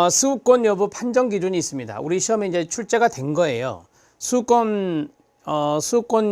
수급권 여부 판정 기준이 있습니다. 우리 시험에 이제 출제가 된 거예요. 수급권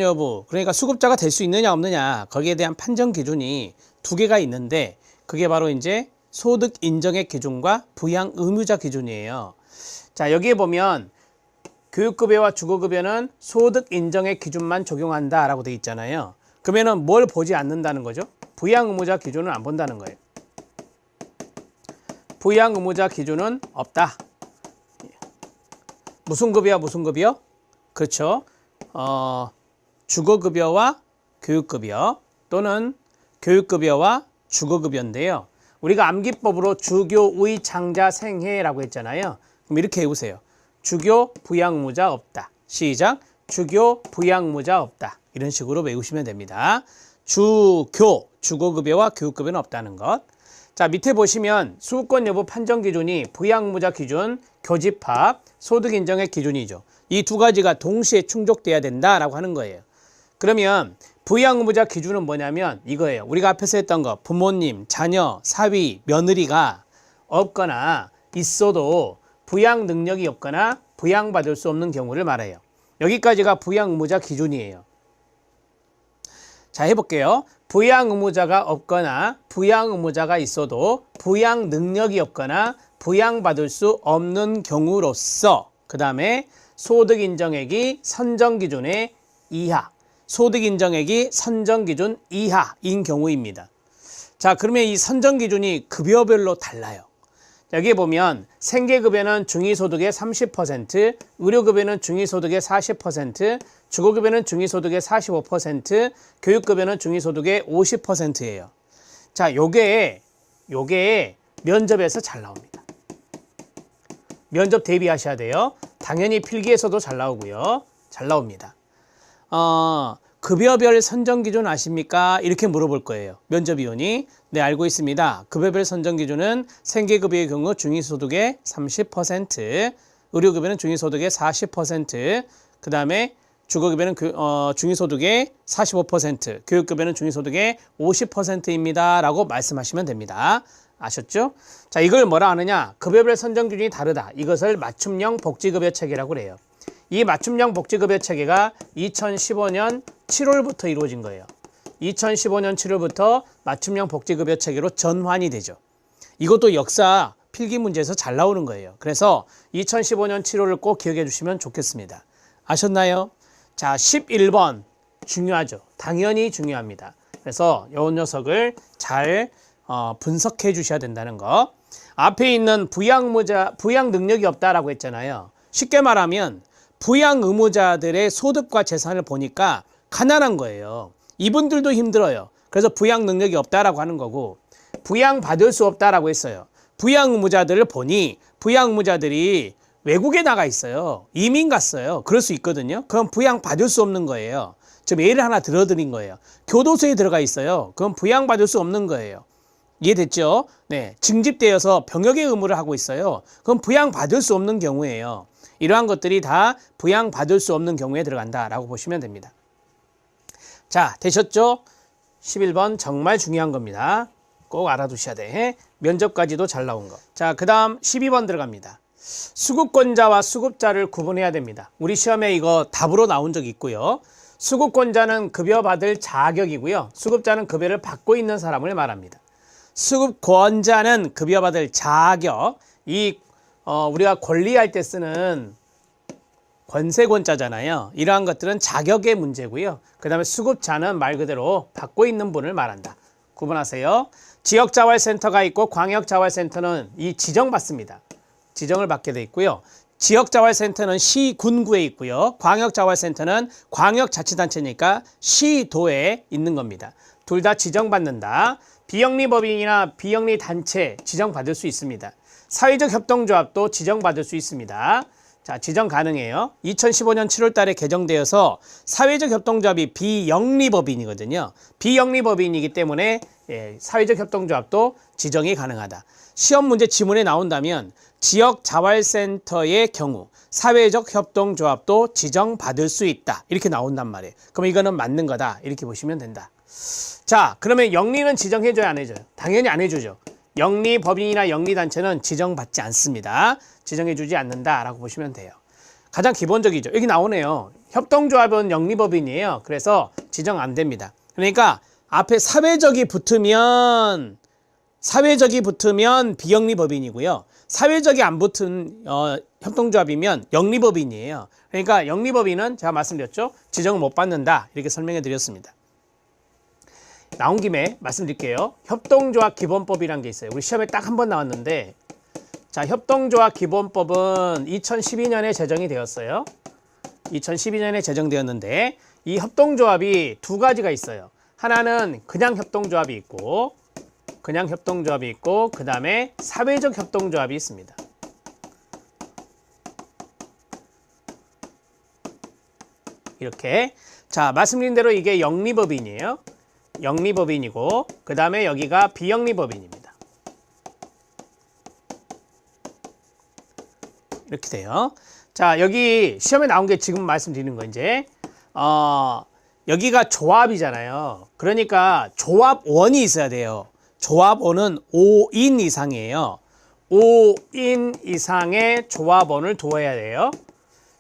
여부, 그러니까 수급자가 될 수 있느냐 없느냐, 거기에 대한 판정 기준이 두 개가 있는데, 그게 바로 이제 소득 인정액 기준과 부양 의무자 기준이에요. 자, 여기에 보면 교육급여와 주거급여는 소득 인정액 기준만 적용한다라고 되어 있잖아요. 그러면은 뭘 보지 않는다는 거죠? 부양 의무자 기준은 안 본다는 거예요. 부양 의무자 기준은 없다. 무슨 급여와 무슨 급여? 그렇죠. 주거급여와 교육급여 또는 교육급여와 주거급여인데요. 우리가 암기법으로 주교, 의, 장자, 생해라고 했잖아요. 그럼 이렇게 해보세요. 주교, 부양 의무자 없다. 시작. 주교, 부양 의무자 없다. 이런 식으로 외우시면 됩니다. 주교, 주거급여와 교육급여는 없다는 것. 자, 밑에 보시면 수급권 여부 판정 기준이 부양 의무자 기준, 교집합, 소득 인정액 기준이죠. 이 두 가지가 동시에 충족돼야 된다라고 하는 거예요. 그러면 부양 의무자 기준은 뭐냐면 이거예요. 우리가 앞에서 했던 거, 부모님, 자녀, 사위, 며느리가 없거나 있어도 부양 능력이 없거나 부양받을 수 없는 경우를 말해요. 여기까지가 부양 의무자 기준이에요. 자, 해볼게요. 부양 의무자가 없거나 부양 의무자가 있어도 부양 능력이 없거나 부양받을 수 없는 경우로서, 그 다음에 소득 인정액이 선정 기준의 이하, 소득 인정액이 선정 기준 이하인 경우입니다. 자, 그러면 이 선정 기준이 급여별로 달라요. 여기에 보면 생계급여는 중위소득의 30%, 의료급여는 중위소득의 40%, 주거급여는 중위소득의 45%, 교육급여는 중위소득의 50%예요. 자, 요게 면접에서 잘 나옵니다. 면접 대비하셔야 돼요. 당연히 필기에서도 잘 나오고요. 잘 나옵니다. 급여별 선정 기준 아십니까? 이렇게 물어볼 거예요. 면접위원이. 네, 알고 있습니다. 급여별 선정 기준은 생계급여의 경우 중위소득의 30%, 의료급여는 중위소득의 40%, 그 다음에 주거급여는 중위소득의 45%, 교육급여는 중위소득의 50%입니다. 라고 말씀하시면 됩니다. 아셨죠? 자, 이걸 뭐라 하느냐? 급여별 선정 기준이 다르다. 이것을 맞춤형 복지급여 체계라고 그래요. 이 맞춤형 복지급여 체계가 2015년 7월부터 이루어진 거예요. 2015년 7월부터 맞춤형 복지급여 체계로 전환이 되죠. 이것도 역사 필기 문제에서 잘 나오는 거예요. 그래서 2015년 7월을 꼭 기억해 주시면 좋겠습니다. 아셨나요? 자, 11번 중요하죠. 당연히 중요합니다. 그래서 이 녀석을 잘 분석해 주셔야 된다는 거. 앞에 있는 부양 능력이 없다라고 했잖아요. 쉽게 말하면 부양 의무자들의 소득과 재산을 보니까 가난한 거예요. 이분들도 힘들어요. 그래서 부양 능력이 없다라고 하는 거고, 부양 받을 수 없다라고 했어요. 부양 의무자들을 보니 부양 의무자들이 외국에 나가 있어요. 이민 갔어요. 그럴 수 있거든요. 그럼 부양 받을 수 없는 거예요. 지금 예를 하나 들어드린 거예요. 교도소에 들어가 있어요. 그럼 부양 받을 수 없는 거예요. 이해됐죠? 네, 징집되어서 병역의 의무를 하고 있어요. 그럼 부양 받을 수 없는 경우예요. 이러한 것들이 다 부양받을 수 없는 경우에 들어간다라고 보시면 됩니다. 자, 되셨죠? 11번 정말 중요한 겁니다. 꼭 알아두셔야 돼. 면접까지도 잘 나온 거. 자, 그 다음 12번 들어갑니다. 수급권자와 수급자를 구분해야 됩니다. 우리 시험에 이거 답으로 나온 적이 있고요. 수급권자는 급여받을 자격이고요. 수급자는 급여를 받고 있는 사람을 말합니다. 수급권자는 급여받을 자격, 우리가 권리할 때 쓰는 권세권자잖아요. 이러한 것들은 자격의 문제고요. 그 다음에 수급자는 말 그대로 받고 있는 분을 말한다. 구분하세요. 지역자활센터가 있고 광역자활센터는 이 지정받습니다. 지정을 받게 돼 있고요. 지역자활센터는 시, 군구에 있고요. 광역자활센터는 광역자치단체니까 시도에 있는 겁니다. 둘 다 지정받는다. 비영리법인이나 비영리단체 지정받을 수 있습니다. 사회적 협동조합도 지정받을 수 있습니다. 자, 지정 가능해요. 2015년 7월 달에 개정되어서 사회적 협동조합이 비영리법인이거든요. 비영리법인이기 때문에 사회적 협동조합도 지정이 가능하다. 시험 문제 지문에 나온다면 지역자활센터의 경우 사회적 협동조합도 지정받을 수 있다. 이렇게 나온단 말이에요. 그럼 이거는 맞는 거다. 이렇게 보시면 된다. 자, 그러면 영리는 지정해줘야 안 해줘요? 당연히 안 해주죠. 영리법인이나 영리단체는 지정받지 않습니다. 지정해주지 않는다라고 보시면 돼요. 가장 기본적이죠. 여기 나오네요. 협동조합은 영리법인이에요. 그래서 지정 안 됩니다. 그러니까 앞에 사회적이 붙으면 비영리법인이고요. 사회적이 안 붙은 협동조합이면 영리법인이에요. 그러니까 영리법인은 제가 말씀드렸죠. 지정을 못 받는다. 이렇게 설명해 드렸습니다. 나온 김에 말씀드릴게요. 협동조합 기본법이라는 게 있어요. 우리 시험에 딱 한 번 나왔는데, 자, 협동조합 기본법은 2012년에 제정이 되었어요. 2012년에 제정되었는데 이 협동조합이 두 가지가 있어요. 하나는 그냥 협동조합이 있고 그 다음에 사회적 협동조합이 있습니다. 이렇게. 자, 말씀드린 대로 이게 영리법인이에요. 영리법인이고 그 다음에 여기가 비영리법인입니다. 이렇게 돼요. 자, 여기 시험에 나온 게 지금 말씀드리는 거 이제 여기가 조합이잖아요. 그러니까 조합원이 있어야 돼요. 조합원은 5인 이상이에요. 5인 이상의 조합원을 두어야 돼요.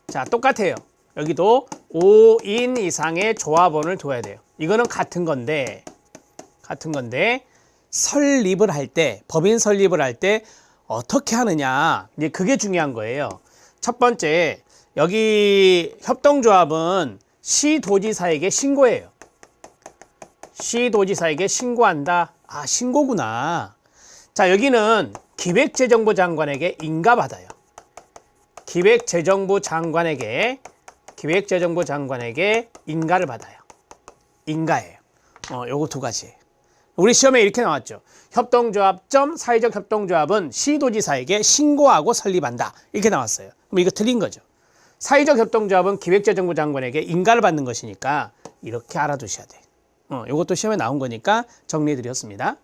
자, 똑같아요. 여기도 5인 이상의 조합원을 두어야 돼요. 이거는 같은 건데 설립을 할 때, 법인 설립을 할 때 어떻게 하느냐, 이제 그게 중요한 거예요. 첫 번째, 여기 협동조합은 시도지사에게 신고해요. 시도지사에게 신고한다. 아, 신고구나. 자, 여기는 기획재정부 장관에게 인가받아요. 기획재정부 장관에게 인가를 받아요. 인가예요. 요거 두 가지. 우리 시험에 이렇게 나왔죠. 협동조합 사회적 협동조합은 시도지사에게 신고하고 설립한다. 이렇게 나왔어요. 그럼 이거 틀린 거죠. 사회적 협동조합은 기획재정부 장관에게 인가를 받는 것이니까 이렇게 알아두셔야 돼. 요것도 시험에 나온 거니까 정리해드렸습니다.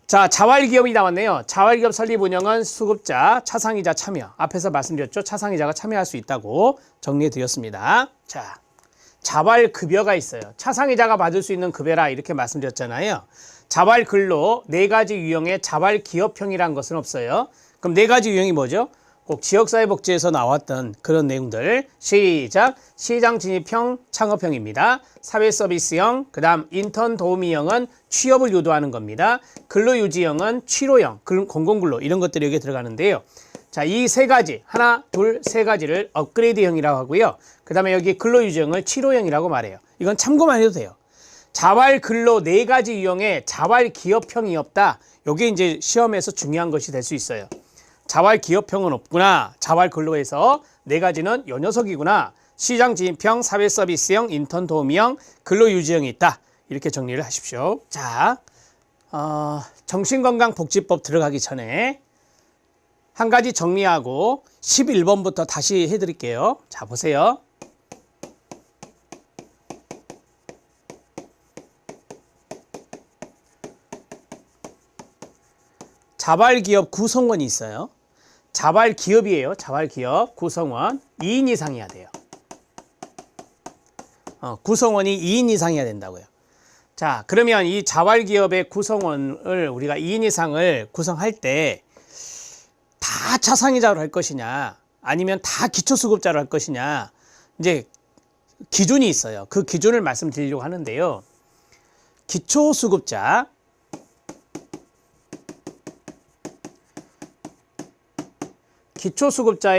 자, 자활기업이 나왔네요. 자활기업 설립 운영은 수급자, 차상이자 참여. 앞에서 말씀드렸죠. 차상이자가 참여할 수 있다고 정리해드렸습니다. 자, 자활급여가 있어요. 차상이자가 받을 수 있는 급여라 이렇게 말씀드렸잖아요. 자활근로 4가지 유형의 자활기업형이라는 것은 없어요. 그럼 4가지 유형이 뭐죠? 꼭 지역사회복지에서 나왔던 그런 내용들. 시작! 시장진입형, 창업형입니다. 사회서비스형, 그 다음 인턴 도우미형은 취업을 유도하는 겁니다. 근로유지형은 취로형, 공공근로 이런 것들이 여기에 들어가는데요. 자, 이 3가지, 하나, 둘, 3가지를 업그레이드형이라고 하고요. 그 다음에 여기 근로유지형을 취로형이라고 말해요. 이건 참고만 해도 돼요. 자활근로 4가지 유형의 자활기업형이 없다. 이게 이제 시험에서 중요한 것이 될 수 있어요. 자활기업형은 없구나. 자활근로에서 4가지는 요 녀석이구나. 시장진입형, 사회서비스형, 인턴 도우미형, 근로유지형이 있다. 이렇게 정리를 하십시오. 자, 정신건강복지법 들어가기 전에 한 가지 정리하고 11번부터 다시 해드릴게요. 자, 보세요. 자활기업 구성원이 있어요. 자활기업이에요. 자활기업 구성원 2인 이상이어야 돼요. 구성원이 2인 이상이어야 된다고요. 자, 그러면 이 자활기업의 구성원을 우리가 2인 이상을 구성할 때 다 차상이자로 할 것이냐 아니면 다 기초수급자로 할 것이냐, 이제 기준이 있어요. 그 기준을 말씀드리려고 하는데요. 기초수급자의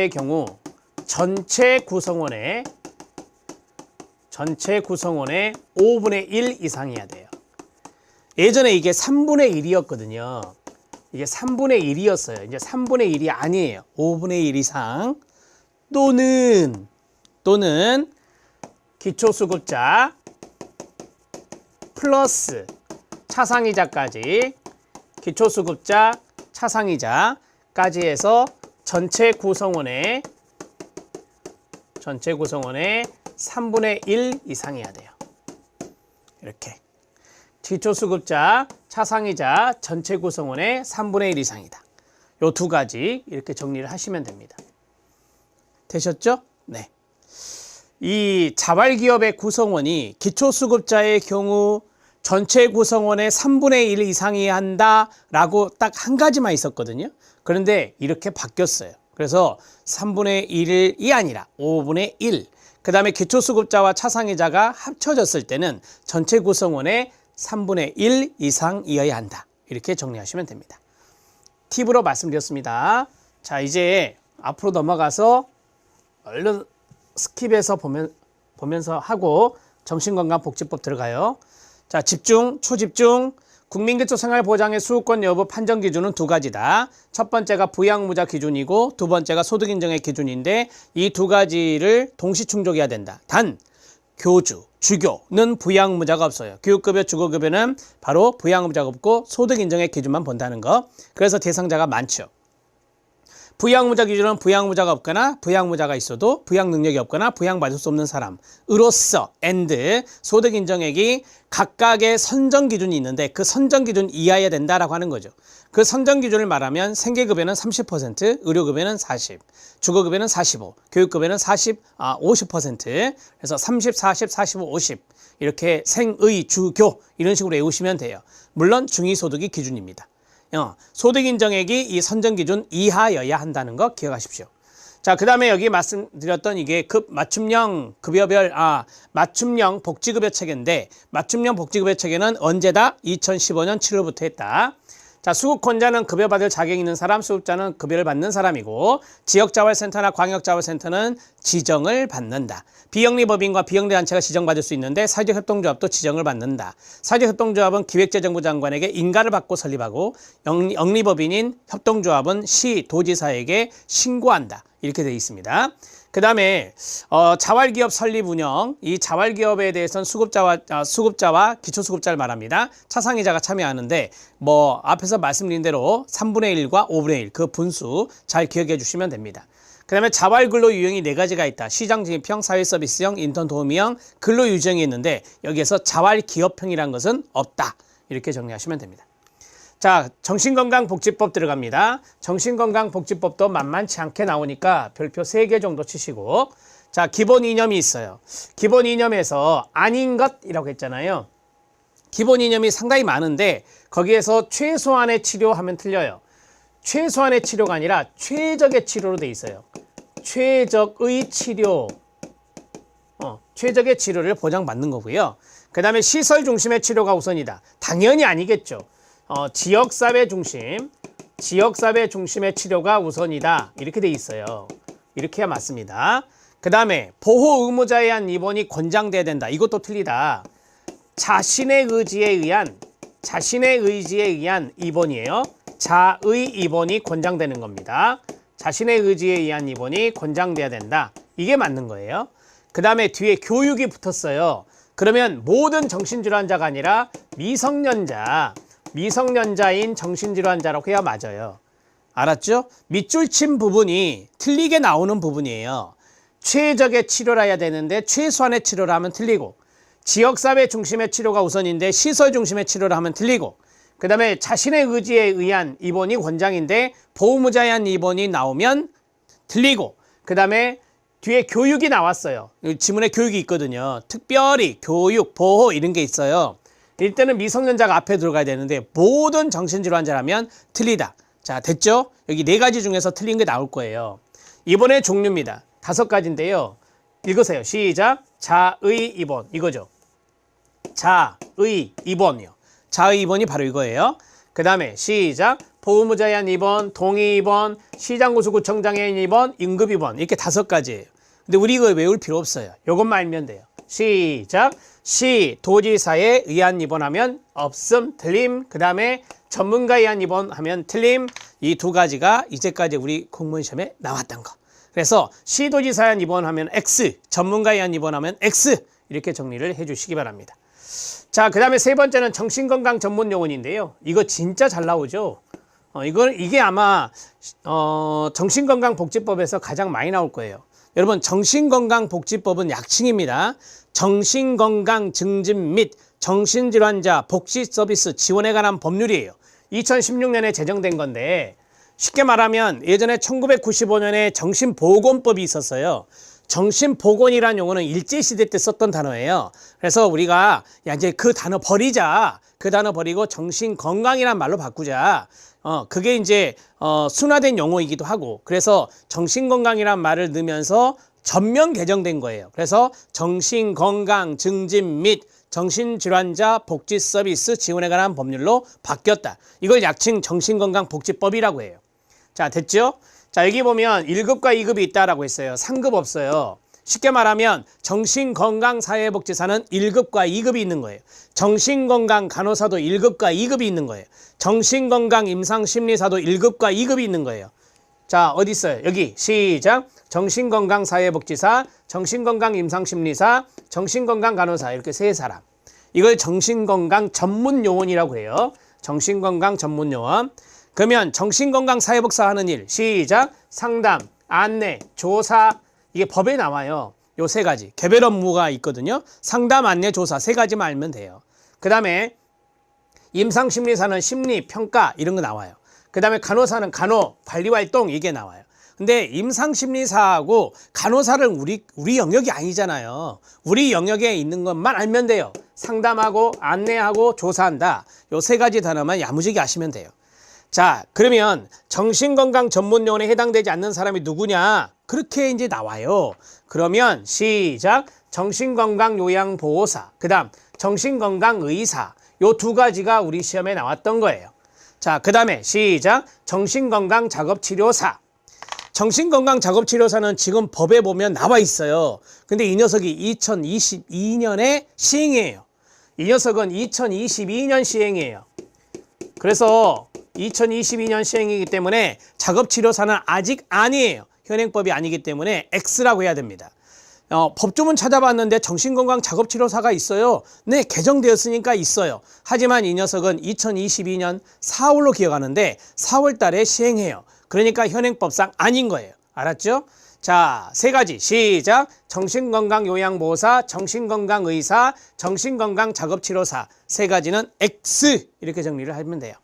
경우 전체 구성원의 5분의 1 이상이어야 돼요. 예전에 이게 3분의 1이었거든요. 이게 3분의 1이었어요. 이제 3분의 1이 아니에요. 5분의 1 이상 또는 기초수급자 플러스 차상이자까지, 기초수급자 차상이자까지 해서 전체 구성원의 3분의 1 이상이어야 돼요. 이렇게 기초수급자, 차상이자, 전체 구성원의 3분의 1 이상이다. 요 두 가지 이렇게 정리를 하시면 됩니다. 되셨죠? 네. 이 자활기업의 구성원이 기초수급자의 경우 전체 구성원의 3분의 1 이상이어야 한다라고 딱 한 가지만 있었거든요. 그런데 이렇게 바뀌었어요. 그래서 3분의 1이 아니라 5분의 1. 그 다음에 기초수급자와 차상위자가 합쳐졌을 때는 전체 구성원의 3분의 1 이상이어야 한다. 이렇게 정리하시면 됩니다. 팁으로 말씀드렸습니다. 자, 이제 앞으로 넘어가서 얼른 스킵해서 보면서 하고 정신건강복지법 들어가요. 자, 집중, 초집중. 국민기초생활보장의 수급권 여부 판정 기준은 두 가지다. 첫 번째가 부양무자 기준이고 두 번째가 소득인정의 기준인데 이 두 가지를 동시 충족해야 된다. 단, 교주, 주교는 부양무자가 없어요. 교육급여, 주거급여는 바로 부양무자가 없고 소득인정의 기준만 본다는 거. 그래서 대상자가 많죠. 부양무자 기준은 부양무자가 없거나 부양무자가 있어도 부양 능력이 없거나 부양받을 수 없는 사람으로서 소득인정액이 각각의 선정 기준이 있는데 그 선정 기준 이하여야 된다라고 하는 거죠. 그 선정 기준을 말하면 생계급여는 30%, 의료급여는 40%, 주거급여는 45%, 교육급여는 50%. 그래서 30, 40, 45, 50 이렇게 생의, 주교 이런 식으로 외우시면 돼요. 물론 중위소득이 기준입니다. 소득인정액이 이 선정기준 이하여야 한다는 거 기억하십시오. 자, 그 다음에 여기 말씀드렸던 이게 맞춤형 급여별, 맞춤형 복지급여 체계인데 맞춤형 복지급여 체계는 언제다? 2015년 7월부터 했다. 자, 수급권자는 급여받을 자격이 있는 사람, 수급자는 급여를 받는 사람이고 지역자활센터나 광역자활센터는 지정을 받는다. 비영리법인과 비영리단체가 지정받을 수 있는데 사회적협동조합도 지정을 받는다. 사회적협동조합은 기획재정부 장관에게 인가를 받고 설립하고 영리법인인 협동조합은 시, 도지사에게 신고한다. 이렇게 되어 있습니다. 그 다음에 자활기업 설립 운영, 이 자활기업에 대해서는 수급자와 기초수급자를 말합니다. 차상위자가 참여하는데 앞에서 말씀드린 대로 3분의 1과 5분의 1 그 분수 잘 기억해 주시면 됩니다. 그 다음에 자활근로 유형이 4가지가 있다. 시장진입형, 사회서비스형, 인턴 도우미형, 근로유지형이 있는데 여기에서 자활기업형이라는 것은 없다. 이렇게 정리하시면 됩니다. 자, 정신건강복지법 들어갑니다. 정신건강복지법도 만만치 않게 나오니까 별표 3개 정도 치시고 자, 기본 이념이 있어요. 기본 이념에서 아닌 것이라고 했잖아요. 기본 이념이 상당히 많은데 거기에서 최소한의 치료하면 틀려요. 최소한의 치료가 아니라 최적의 치료로 돼 있어요. 최적의 치료. 최적의 치료를 보장받는 거고요. 그 다음에 시설 중심의 치료가 우선이다. 당연히 아니겠죠. 지역사회 중심의 치료가 우선이다. 이렇게 돼 있어요. 이렇게 해야 맞습니다. 그 다음에 보호 의무자에 의한 입원이 권장돼야 된다. 이것도 틀리다. 자신의 의지에 의한 입원이에요. 자의 입원이 권장되는 겁니다. 자신의 의지에 의한 입원이 권장돼야 된다. 이게 맞는 거예요. 그 다음에 뒤에 교육이 붙었어요. 그러면 모든 정신질환자가 아니라 미성년자인 정신질환자라고 해야 맞아요. 알았죠? 밑줄 친 부분이 틀리게 나오는 부분이에요. 최적의 치료라 해야 되는데 최소한의 치료라 하면 틀리고 지역사회 중심의 치료가 우선인데 시설 중심의 치료라 하면 틀리고 그 다음에 자신의 의지에 의한 입원이 권장인데 보호무자에 의한 입원이 나오면 틀리고 그 다음에 뒤에 교육이 나왔어요. 지문에 교육이 있거든요. 특별히 교육, 보호 이런 게 있어요. 일단은 미성년자가 앞에 들어가야 되는데 모든 정신질환자라면 틀리다. 자, 됐죠? 여기 4가지 중에서 틀린 게 나올 거예요. 입원의 종류입니다. 5가지인데요. 읽으세요. 시작. 자의 입원. 이거죠. 자의 입원이요. 자의 입원이 바로 이거예요. 그 다음에 시작. 보호무자에 의한 입원, 동의 입원, 시장구수구청장에 의한 입원, 임급 입원. 이렇게 5가지예요. 근데 우리 이거 외울 필요 없어요. 이것만 알면 돼요. 시작. 시, 도지사에 의한 입원하면 없음, 틀림. 그 다음에 전문가에 의한 입원하면 틀림. 이 2가지가 이제까지 우리 공무원 시험에 나왔던 거. 그래서 시도지사에 의한 입원하면 X, 전문가에 의한 입원하면 X. 이렇게 정리를 해주시기 바랍니다. 자, 그 다음에 3번째는 정신건강 전문요원인데요. 이거 진짜 잘 나오죠. 이게 아마 정신건강복지법에서 가장 많이 나올 거예요. 여러분, 정신건강복지법은 약칭입니다. 정신건강 증진 및 정신질환자 복지서비스 지원에 관한 법률이에요. 2016년에 제정된 건데 쉽게 말하면 예전에 1995년에 정신보건법이 있었어요. 정신보건이라는 용어는 일제시대 때 썼던 단어예요. 그래서 우리가 야 이제 그 단어 버리자. 그 단어 버리고 정신건강이란 말로 바꾸자. 그게 이제 순화된 용어이기도 하고, 그래서 정신건강이란 말을 넣으면서 전면 개정된 거예요. 그래서 정신건강 증진 및 정신질환자 복지 서비스 지원에 관한 법률로 바뀌었다. 이걸 약칭 정신건강복지법이라고 해요. 자, 됐죠? 자, 여기 보면 1급과 2급이 있다라고 했어요. 상급 없어요. 쉽게 말하면 정신건강사회복지사는 1급과 2급이 있는 거예요. 정신건강 간호사도 1급과 2급이 있는 거예요. 정신건강 임상심리사도 1급과 2급이 있는 거예요. 자, 어디 있어요? 여기 시작. 정신건강사회복지사, 정신건강임상심리사, 정신건강간호사, 이렇게 세 사람. 이걸 정신건강 전문요원이라고 해요. 정신건강 전문요원. 그러면 정신건강사회복지사 하는 일, 시작. 상담, 안내, 조사. 이게 법에 나와요. 요 세 가지. 개별 업무가 있거든요. 상담, 안내, 조사 세 가지만 알면 돼요. 그 다음에 임상심리사는 심리, 평가 이런 거 나와요. 그 다음에 간호사는 간호, 관리활동 이게 나와요. 근데 임상심리사하고 간호사를 우리 영역이 아니잖아요. 우리 영역에 있는 것만 알면 돼요. 상담하고 안내하고 조사한다. 요 세 가지 단어만 야무지게 아시면 돼요. 자, 그러면 정신건강 전문요원에 해당되지 않는 사람이 누구냐? 그렇게 이제 나와요. 그러면 시작. 정신건강요양보호사, 그 다음 정신건강의사. 요 두 가지가 우리 시험에 나왔던 거예요. 자, 그 다음에 시작. 정신건강작업치료사. 정신건강작업치료사는 지금 법에 보면 나와 있어요. 근데 이 녀석이 2022년에 시행이에요. 이 녀석은 2022년 시행이에요. 그래서 2022년 시행이기 때문에 작업치료사는 아직 아니에요. 현행법이 아니기 때문에 X라고 해야 됩니다. 법조문 찾아봤는데 정신건강 작업치료사가 있어요. 네, 개정되었으니까 있어요. 하지만 이 녀석은 2022년 4월로 기억하는데 4월 달에 시행해요. 그러니까 현행법상 아닌 거예요. 알았죠? 자, 세 가지 시작. 정신건강요양보호사, 정신건강의사, 정신건강작업치료사 세 가지는 X 이렇게 정리를 하면 돼요.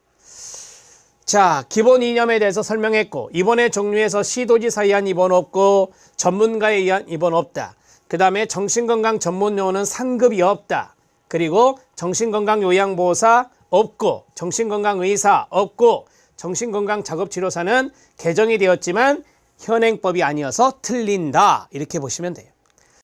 자, 기본 이념에 대해서 설명했고, 이번에 종류에서 시도지사에 의한 입원 없고 전문가에 의한 입원 없다. 그 다음에 정신건강 전문요원은 상급이 없다. 그리고 정신건강요양보호사 없고 정신건강의사 없고 정신건강작업치료사는 개정이 되었지만 현행법이 아니어서 틀린다. 이렇게 보시면 돼요.